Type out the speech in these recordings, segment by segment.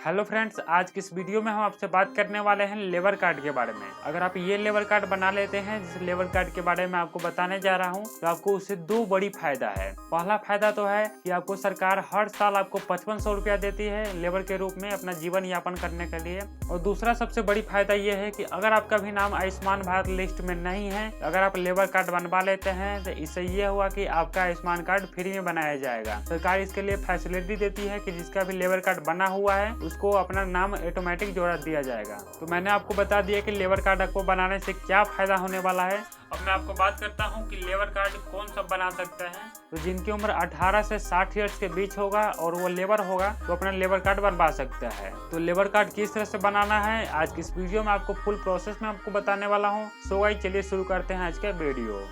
Hello friends, आज की इस वीडियो में हम आपसे बात करने वाले हैं लेबर कार्ड के बारे में। अगर आप ये लेबर कार्ड बना लेते हैं, जिस लेबर कार्ड के बारे में आपको बताने जा रहा हूं, तो आपको उससे दो बड़ी फायदा है। पहला फायदा तो है कि आपको सरकार हर साल आपको 5500 रुपया देती है लेबर के रूप में अपना जीवन यापन करने के लिए। और दूसरा सबसे बड़ी फायदा ये है कि अगर आपका भी नाम आयुष्मान भारत लिस्ट में नहीं है, अगर आप लेबर कार्ड बनवा लेते हैं तो इससे ये हुआ कि आपका आयुष्मान कार्ड फ्री में बनाया जाएगा। सरकार इसके लिए फैसिलिटी देती है कि जिसका भी लेबर कार्ड बना हुआ है उसको अपना नाम ऑटोमेटिक जोड़ा दिया जाएगा। तो मैंने आपको बता दिया कि लेबर कार्ड आपको बनाने से क्या फायदा होने वाला है। अब मैं आपको बात करता हूं कि लेबर कार्ड कौन सब बना सकते हैं। तो जिनकी उम्र 18 से 60 ईयर्स के बीच होगा और वो लेबर होगा तो अपना लेबर कार्ड बनवा सकता है। तो लेबर कार्ड किस तरह से बनाना है आज की इस वीडियो में आपको फुल प्रोसेस में आपको बताने वाला हूँ। सो गाइस, चलिए शुरू करते हैं आज का वीडियो।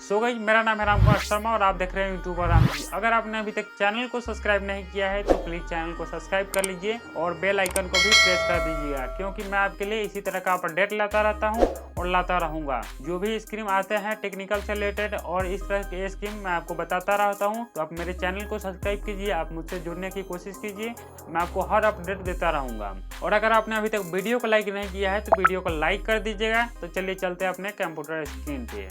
सो गाइस, मेरा नाम है रामकुमार शर्मा और आप देख रहे हैं यूट्यूबर राम जी। अगर आपने अभी तक चैनल को सब्सक्राइब नहीं किया है तो प्लीज चैनल को सब्सक्राइब कर लीजिए और बेल आइकन को भी प्रेस कर दीजिएगा, क्योंकि मैं आपके लिए इसी तरह का अपडेट लाता रहता हूं और लाता रहूंगा। जो भी स्कीम आते हैं टेक्निकल से रिलेटेड और इस तरह के स्कीम मैं आपको बताता रहता हूँ। तो आप मेरे चैनल को सब्सक्राइब कीजिए, आप मुझसे जुड़ने की कोशिश कीजिए, मैं आपको हर अपडेट देता रहूंगा। और अगर आपने अभी तक वीडियो को लाइक नहीं किया है तो वीडियो को लाइक कर दीजिएगा। तो चलिए चलते हैं अपने कंप्यूटर स्क्रीन पे।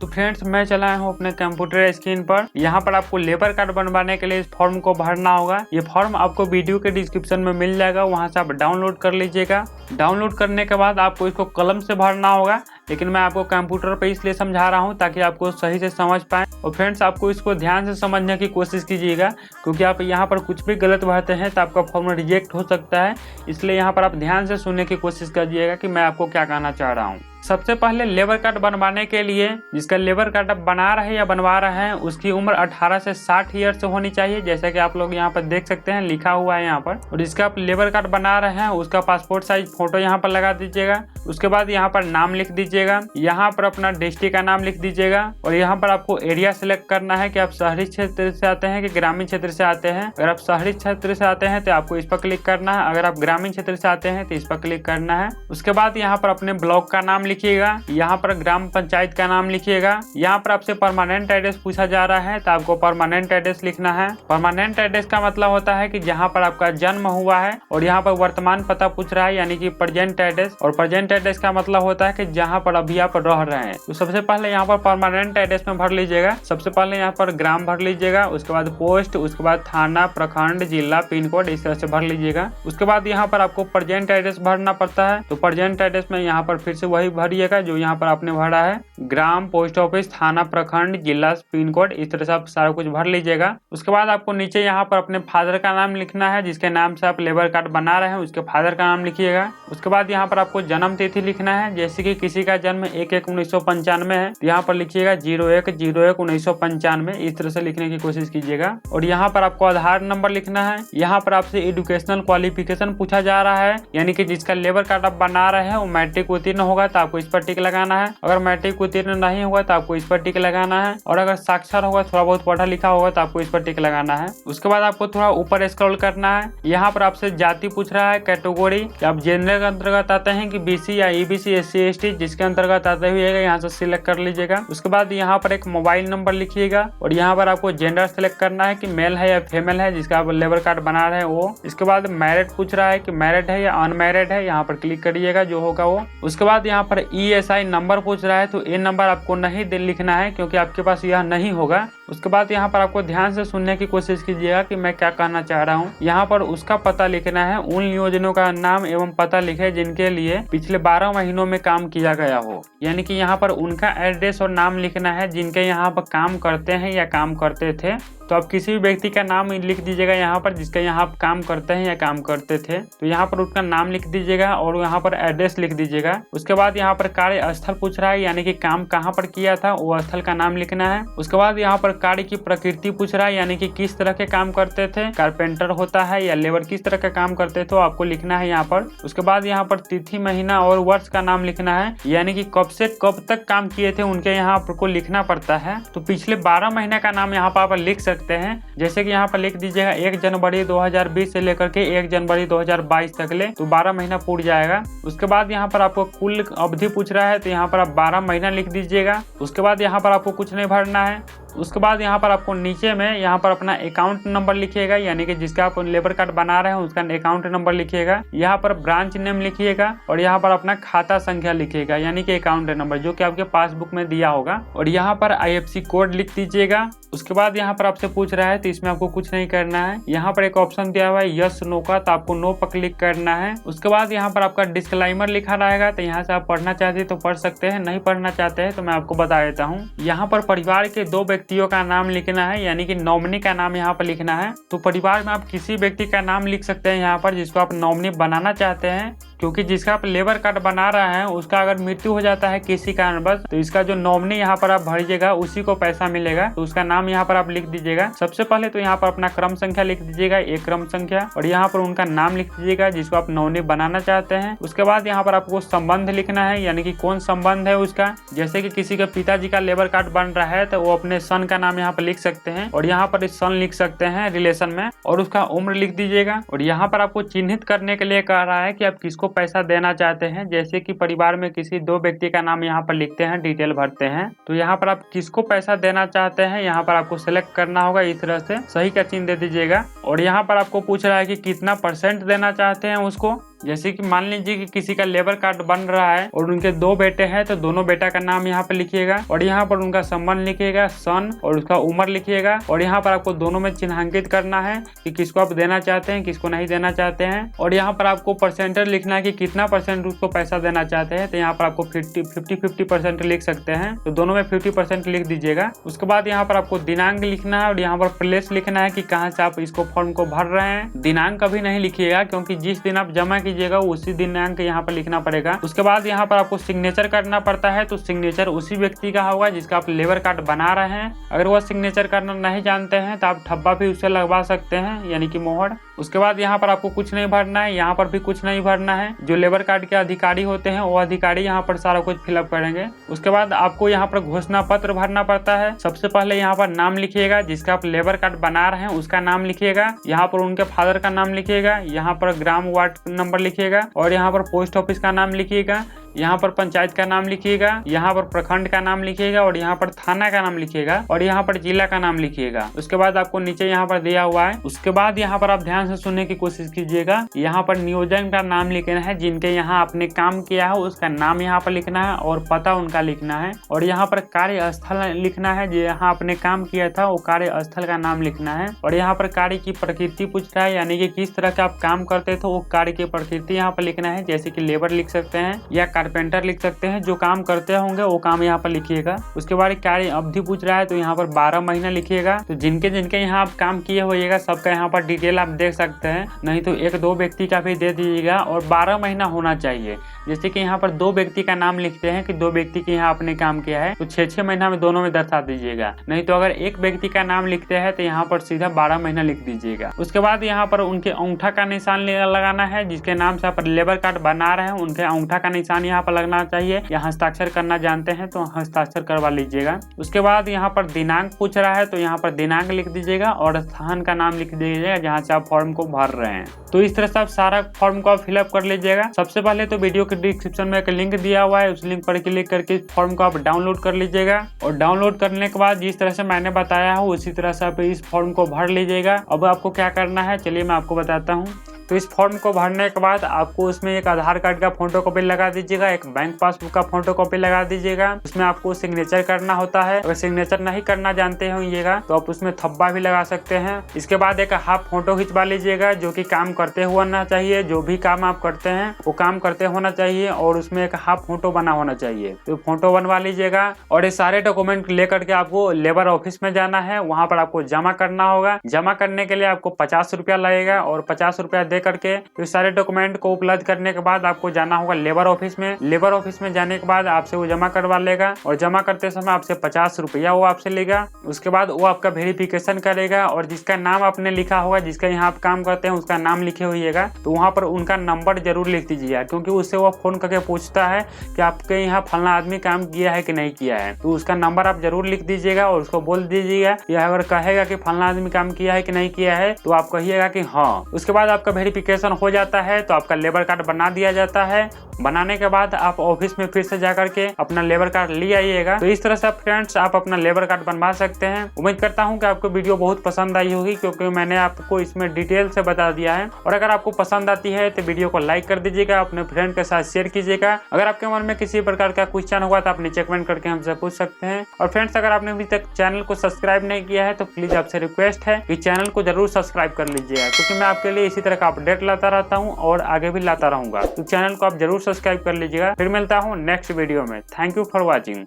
तो फ्रेंड्स, मैं चला हूँ अपने कंप्यूटर स्क्रीन पर। यहाँ पर आपको लेबर कार्ड बनवाने के लिए इस फॉर्म को भरना होगा। ये फॉर्म आपको वीडियो के डिस्क्रिप्शन में मिल जाएगा, वहाँ से आप डाउनलोड कर लीजिएगा। डाउनलोड करने के बाद आपको इसको कलम से भरना होगा, लेकिन मैं आपको कंप्यूटर पे इसलिए समझा रहा हूँ ताकि आपको सही से समझ पाए। और फ्रेंड्स, आपको इसको ध्यान से समझने की कोशिश कीजिएगा, क्योंकि आप यहाँ पर कुछ भी गलत भरते हैं तो आपका फॉर्म रिजेक्ट हो सकता है। इसलिए यहाँ पर आप ध्यान से सुनने की कोशिश कीजिएगा कि मैं आपको क्या कहना चाह रहा हूँ। सबसे पहले लेबर कार्ड बनवाने के लिए जिसका लेबर कार्ड आप बना रहे हैं या बनवा रहे हैं उसकी उम्र 18 से 60 ईयर से होनी चाहिए, जैसा कि आप लोग यहाँ पर देख सकते हैं लिखा हुआ है यहाँ पर। और जिसका आप लेबर कार्ड बना रहे हैं उसका पासपोर्ट साइज फोटो यहाँ पर लगा दीजिएगा। उसके बाद यहाँ पर नाम लिख दीजिएगा, यहाँ पर अपना डिस्ट्रिक्ट का नाम लिख दीजिएगा। और यहाँ पर आपको एरिया सेलेक्ट करना है कि आप शहरी क्षेत्र से आते हैं कि ग्रामीण क्षेत्र से आते हैं। अगर आप शहरी क्षेत्र से आते हैं तो आपको इस पर क्लिक करना है, अगर आप ग्रामीण क्षेत्र से आते हैं तो इस पर क्लिक करना है। उसके बाद यहाँ पर अपने ब्लॉक का नाम लिखिएगा, यहाँ पर ग्राम पंचायत का नाम लिखिएगा। यहाँ पर आपसे परमानेंट एड्रेस पूछा जा रहा है तो आपको परमानेंट एड्रेस लिखना है। परमानेंट एड्रेस का मतलब होता है कि जहाँ पर आपका जन्म हुआ है। और यहाँ पर वर्तमान पता पूछ रहा है, यानी कि प्रेजेंट एड्रेस। और प्रेजेंट एड्रेस का मतलब होता है कि जहाँ पर अभी आप रह रहे हैं। तो सबसे पहले यहाँ पर परमानेंट एड्रेस में भर लीजिएगा। सबसे पहले यहाँ पर ग्राम भर लीजिएगा, उसके बाद पोस्ट, उसके बाद थाना, प्रखंड, जिला, पिन कोड, इस तरह से भर लीजिएगा। उसके बाद यहाँ पर आपको प्रेजेंट एड्रेस भरना पड़ता है। तो प्रेजेंट एड्रेस में यहाँ पर फिर से वही भरिएगा जो यहाँ पर आपने भरा है, ग्राम, पोस्ट ऑफिस, थाना, प्रखंड, जिला, पिन कोड, इस तरह से आप सारा कुछ भर लीजिएगा। उसके बाद आपको नीचे यहाँ पर अपने फादर का नाम लिखना है, जिसके नाम से आप लेबर कार्ड बना रहे हैं उसके फादर का नाम लिखिएगा। उसके बाद यहाँ पर आपको जन्म तिथि लिखना है, जैसे कि किसी का जन्म 1/1/1995 है तो यहाँ पर लिखिएगा 01/01/1995, इस तरह से लिखने की कोशिश कीजिएगा। और यहाँ पर आपको आधार नंबर लिखना है। यहाँ पर आपसे एजुकेशनल क्वालिफिकेशन पूछा जा रहा है, यानी कि जिसका लेबर कार्ड आप बना रहे हैं वो मैट्रिक उत्तीर्ण होगा तो आपको इस पर टिक लगाना है। अगर मैट्रिक उत्तीर्ण नहीं हुआ तो आपको इस पर टिक लगाना है। और अगर साक्षर होगा, थोड़ा बहुत पढ़ा लिखा होगा तो आपको इस पर टिक लगाना है। उसके बाद आपको थोड़ा ऊपर स्क्रॉल करना है। यहाँ पर आपसे जाति पूछ रहा है, कैटेगरी, आप जनरल के अंतर्गत आते हैं कि बीसी या ईबीसी, एससी, एसटी, जिसके अंतर्गत आते हुए यहाँ से सिलेक्ट कर लीजिएगा। उसके बाद यहाँ पर एक मोबाइल नंबर लिखिएगा और यहाँ पर आपको जेंडर सेलेक्ट करना है कि मेल है या फीमेल है जिसका आप लेबर कार्ड बना रहे हैं वो। इसके बाद मैरिड पूछ रहा है कि मैरिड है या अनमैरिड है, यहाँ पर क्लिक करिएगा जो होगा वो। उसके बाद यहाँ पर ESI नंबर पूछ रहा है तो ये नंबर आपको नहीं लिखना है क्योंकि आपके पास यह नहीं होगा। उसके बाद यहाँ पर आपको ध्यान से सुनने की कोशिश कीजिएगा कि मैं क्या कहना चाह रहा हूँ। यहाँ पर उसका पता लिखना है, उन योजनाओं का नाम एवं पता लिखे जिनके लिए पिछले 12 महीनों में काम किया गया हो, यानी कि यहाँ पर उनका एड्रेस और नाम लिखना है जिनके यहाँ पर काम करते हैं या काम करते थे। तो आप किसी भी व्यक्ति का नाम लिख दीजिएगा यहाँ पर जिसका यहाँ आप काम करते हैं या काम करते थे। तो यहाँ पर उसका नाम लिख दीजिएगा और यहाँ पर एड्रेस लिख दीजिएगा। उसके बाद यहाँ पर कार्य स्थल पूछ रहा है, यानी कि काम कहाँ पर किया था वो स्थल का नाम लिखना है। उसके बाद यहाँ पर कार्य की प्रकृति पूछ रहा है, यानी कि किस तरह के काम करते थे, कारपेंटर होता है या लेबर, किस तरह का काम करते थे आपको लिखना है यहाँ पर। उसके बाद यहाँ पर तिथि, महीना और वर्ष का नाम लिखना है, यानी कि कब से कब तक काम किए थे उनके यहाँ आपको लिखना पड़ता है। तो पिछले 12 महीने का नाम यहाँ पर आप लिख सकते सकते हैं। जैसे कि यहाँ पर लिख दीजिएगा 1 जनवरी 2020 से लेकर के 1 जनवरी 2022 तक ले, तो 12 महीना पूर्ण जाएगा। उसके बाद यहाँ पर आपको कुल अवधि पूछ रहा है, तो यहाँ पर आप 12 महीना लिख दीजिएगा। उसके बाद यहाँ पर आपको कुछ नहीं भरना है। उसके बाद यहाँ पर आपको नीचे में यहाँ पर अपना अकाउंट नंबर लिखिएगा, यानी कि जिसका आप लेबर कार्ड बना रहे हैं उसका अकाउंट नंबर लिखिएगा। यहाँ पर ब्रांच नेम लिखिएगा और यहाँ पर अपना खाता संख्या लिखिएगा, यानी कि अकाउंट नंबर जो कि आपके पासबुक में दिया होगा, और यहाँ पर IFSC कोड लिख दीजिएगा। उसके बाद यहाँ पर आपसे पूछ रहा है, तो इसमें आपको कुछ नहीं करना है। यहाँ पर एक ऑप्शन दिया हुआ है यस नो का, तो आपको नो पर क्लिक करना है। उसके बाद यहाँ पर आपका डिस्क्लेमर लिखा रहेगा, तो यहाँ से आप पढ़ना चाहते हैं तो पढ़ सकते हैं, नहीं पढ़ना चाहते हैं तो मैं आपको बता देता हूँ। यहाँ पर परिवार के 2 व्यक्तियों का नाम लिखना है, यानी कि नॉमिनी का नाम यहाँ पर लिखना है। तो परिवार में आप किसी व्यक्ति का नाम लिख सकते हैं यहाँ पर जिसको आप नॉमिनी बनाना चाहते हैं, क्योंकि जिसका आप लेबर कार्ड बना रहे हैं उसका अगर मृत्यु हो जाता है किसी कारणवश, तो इसका जो नॉमिनी यहाँ पर आप भरिएगा उसी को पैसा मिलेगा। तो उसका नाम यहाँ पर आप लिख दीजिएगा। सबसे पहले तो यहाँ पर अपना क्रम संख्या लिख दीजिएगा, एक क्रम संख्या, और यहाँ पर उनका नाम लिख दीजिएगा जिसको आप नॉमिनी बनाना चाहते हैं। उसके बाद यहाँ पर आपको संबंध लिखना है, यानी कि कौन संबंध है उसका। जैसे कि किसी के पिताजी का लेबर कार्ड बन रहा है तो वो अपने सन का नाम यहाँ पर लिख सकते हैं, और यहाँ पर सन लिख सकते हैं रिलेशन में, और उसका उम्र लिख दीजिएगा। और यहाँ पर आपको चिन्हित करने के लिए कह रहा है कि आप किसको पैसा देना चाहते हैं। जैसे कि परिवार में किसी 2 व्यक्ति का नाम यहाँ पर लिखते हैं, डिटेल भरते हैं, तो यहाँ पर आप किसको पैसा देना चाहते हैं यहाँ पर आपको सेलेक्ट करना होगा। इस तरह से सही का चिन्ह दे दीजिएगा। और यहाँ पर आपको पूछ रहा है कि कितना % देना चाहते हैं उसको। जैसे कि मान लीजिए कि किसी का लेबर कार्ड बन रहा है और उनके 2 बेटे हैं, तो दोनों बेटा का नाम यहाँ पर लिखिएगा, और यहाँ पर उनका संबंध लिखिएगा, सन, और उसका उम्र लिखिएगा। और यहाँ पर आपको दोनों में चिन्हांकित करना है कि किसको आप देना चाहते हैं, किसको नहीं देना चाहते हैं। और यहाँ पर आपको परसेंटेज लिखना है कि कितना % उसको पैसा देना चाहते हैं। तो यहाँ पर आपको 50% लिख सकते हैं, तो दोनों में 50% लिख दीजिएगा। उसके बाद यहाँ पर आपको दिनांक लिखना है, और यहाँ पर प्लेस लिखना है कि कहाँ से आप इसको फॉर्म को भर रहे हैं। दिनांक कभी नहीं लिखिएगा, क्योंकि जिस दिन आप जमा कीजिएगा उसी दिनांक यहाँ पर लिखना पड़ेगा। उसके बाद यहाँ पर आपको सिग्नेचर करना पड़ता है, तो सिग्नेचर उसी व्यक्ति का होगा जिसका आप लेबर कार्ड बना रहे हैं। अगर वह सिग्नेचर करना नहीं जानते हैं तो आप ठप्पा भी उससे लगवा सकते हैं, यानी कि मोहर। उसके बाद यहाँ पर आपको कुछ नहीं भरना है, यहाँ पर भी कुछ नहीं भरना है। जो लेबर कार्ड के अधिकारी होते हैं वो अधिकारी यहाँ पर सारा कुछ फिलअप करेंगे। उसके बाद आपको यहाँ पर घोषणा पत्र भरना पड़ता है। सबसे पहले यहाँ पर नाम लिखिएगा, जिसका आप लेबर कार्ड बना रहे हैं उसका नाम लिखिएगा, यहाँ पर उनके फादर का नाम लिखिएगा, यहाँ पर ग्राम वार्ड नंबर लिखिएगा, और यहाँ पर पोस्ट ऑफिस का नाम लिखिएगा, यहाँ पर पंचायत का नाम लिखिएगा, यहाँ पर प्रखंड का नाम लिखिएगा, और यहाँ पर थाना का नाम लिखिएगा, और यहाँ पर जिला का नाम लिखिएगा। उसके बाद आपको नीचे यहाँ पर दिया हुआ है। उसके बाद यहाँ पर आप ध्यान से सुनने की कोशिश कीजिएगा। यहाँ पर नियोजन का नाम लिखना है, जिनके यहाँ आपने काम किया है उसका नाम यहाँ पर लिखना है, और पता उनका लिखना है। और यहाँ पर कार्यस्थल लिखना है, जो यहाँ आपने काम किया था वो कार्यस्थल का नाम लिखना है। और यहाँ पर कार्य की प्रकृति पूछ रहा है, यानी कि किस तरह का आप काम करते थे वो कार्य की प्रकृति यहाँ पर लिखना है। जैसे कि लेबर लिख सकते हैं या कारपेंटर लिख सकते हैं, जो काम करते होंगे वो काम यहाँ पर लिखिएगा। उसके बाद कार्य अवधि पूछ रहा है, तो यहाँ पर 12 महीना लिखिएगा। तो जिनके जिनके यहाँ आप काम किए होइएगा सबका यहाँ पर डिटेल आप देख सकते हैं, नहीं तो 1-2 व्यक्ति का भी दे दीजिएगा, और 12 महीना होना चाहिए। जैसे कि यहाँ पर 2 व्यक्ति का नाम लिखते हैं कि 2 व्यक्ति के यहाँ आपने काम किया है, तो 6-6 महीना में दोनों में दर्शा दीजिएगा। नहीं तो अगर 1 व्यक्ति का नाम लिखते हैं तो यहाँ पर सीधा 12 महीना लिख दीजिएगा। उसके बाद यहाँ पर उनके अंगूठा का निशान लगाना है, जिसके नाम से आप लेबर कार्ड बना रहे हैं उनके अंगूठा का निशान यहाँ पर लगना चाहिए, या हस्ताक्षर करना जानते हैं तो हस्ताक्षर करवा लीजिएगा। उसके बाद यहाँ पर दिनांक पूछ रहा है, तो यहाँ पर दिनांक लिख दीजिएगा, और स्थान का नाम लिख दीजिएगा जहाँ से आप फॉर्म को भर रहे हैं। तो इस तरह से आप सारा फॉर्म को फिलअप कर लीजिएगा। सबसे पहले तो वीडियो के डिस्क्रिप्शन में एक लिंक दिया हुआ है, उस लिंक पर क्लिक करके इस फॉर्म को आप डाउनलोड कर लीजिएगा, और डाउनलोड करने के बाद जिस तरह से मैंने बताया है उसी तरह से आप इस फॉर्म को भर लीजिएगा। अब आपको क्या करना है चलिए मैं आपको बताता हूँ। तो इस फॉर्म को भरने के बाद आपको उसमें एक आधार कार्ड का फोटो कॉपी लगा दीजिएगा, एक बैंक पासबुक का फोटो कॉपी लगा दीजिएगा। उसमें आपको सिग्नेचर करना होता है, अगर सिग्नेचर नहीं करना जानते होइएगा तो आप उसमें थप्पा भी लगा सकते हैं। इसके बाद एक हाफ फोटो खिंचवा लीजिएगा, जो कि काम करते हुए होना चाहिए, जो भी काम आप करते हैं वो काम करते होना चाहिए, और उसमें एक हाफ फोटो बना होना चाहिए। तो फोटो बनवा लीजिएगा, और ये सारे डॉक्यूमेंट लेकर के आपको लेबर ऑफिस में जाना है, वहाँ पर आपको जमा करना होगा। जमा करने के लिए आपको 50 रुपया लगेगा, और 50 रुपया दे लेकर के इस सारे डॉक्यूमेंट को उपलब्ध करने के बाद आपको जाना होगा लेबर ऑफिस में। लेबर ऑफिस में जाने के बाद आपसे वो जमा करवा लेगा और जमा करते समय आपसे 50 रुपया वो आपसे लेगा। उसके बाद वो आपका वेरिफिकेशन करेगा और जिसका नाम आपने लिखा होगा, जिसका यहाँ आप काम करते हैं उसका नाम लिखे होइएगा, तो वहाँ पर उनका नंबर जरूर लिख दीजिएगा, क्योंकि उससे वो फोन करके पूछता है कि आपके यहाँ फलना आदमी काम किया है कि नहीं किया है। तो उसका नंबर आप जरूर लिख दीजिएगा और उसको बोल दीजिएगा कि अगर कहेगा कि फलना आदमी काम किया है कि नहीं किया है तो आप कहिएगा कि हाँ। उसके बाद आपका वेरिफिकेशन हो जाता है तो आपका लेबर कार्ड बना दिया जाता है। बनाने के बाद आप ऑफिस में फिर से जाकर के अपना लेबर कार्ड ले आइएगा। तो इस तरह से फ्रेंड्स आप अपना लेबर कार्ड बनवा सकते हैं। उम्मीद करता हूं कि आपको वीडियो बहुत पसंद आई होगी, क्योंकि मैंने आपको इसमें डिटेल से बता दिया है। और अगर आपको पसंद आती है तो वीडियो को लाइक कर दीजिएगा, अपने फ्रेंड के साथ शेयर कीजिएगा। अगर आपके मन में किसी प्रकार का क्वेश्चन होगा तो आप नीचे कमेंट करके हमसे पूछ सकते हैं। और फ्रेंड्स, अगर आपने अभी तक चैनल को सब्सक्राइब नहीं किया है तो प्लीज आपसे रिक्वेस्ट है कि चैनल को जरूर सब्सक्राइब कर लीजिएगा, क्योंकि मैं आपके लिए इसी तरह का अपडेट लाता रहता हूँ और आगे भी लाता रहूंगा। तो चैनल को आप जरूर सब्सक्राइब कर लीजिएगा। फिर मिलता हूँ नेक्स्ट वीडियो में। Thank you for watching.